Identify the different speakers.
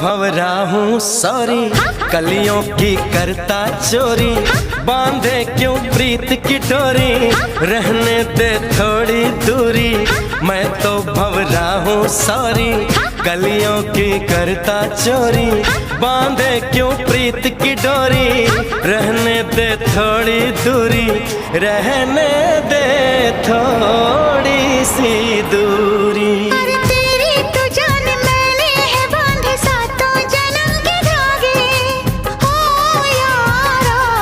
Speaker 1: भंवरा हूँ सॉरी, कलियों की करता चोरी, बांधे क्यों प्रीत की डोरी, रहने दे थोड़ी दूरी। मैं तो भंवरा हूँ सॉरी, कलियों की करता चोरी, बांधे क्यों प्रीत की डोरी, रहने दे थोड़ी दूरी, रहने दे थोड़ी सी दूरी।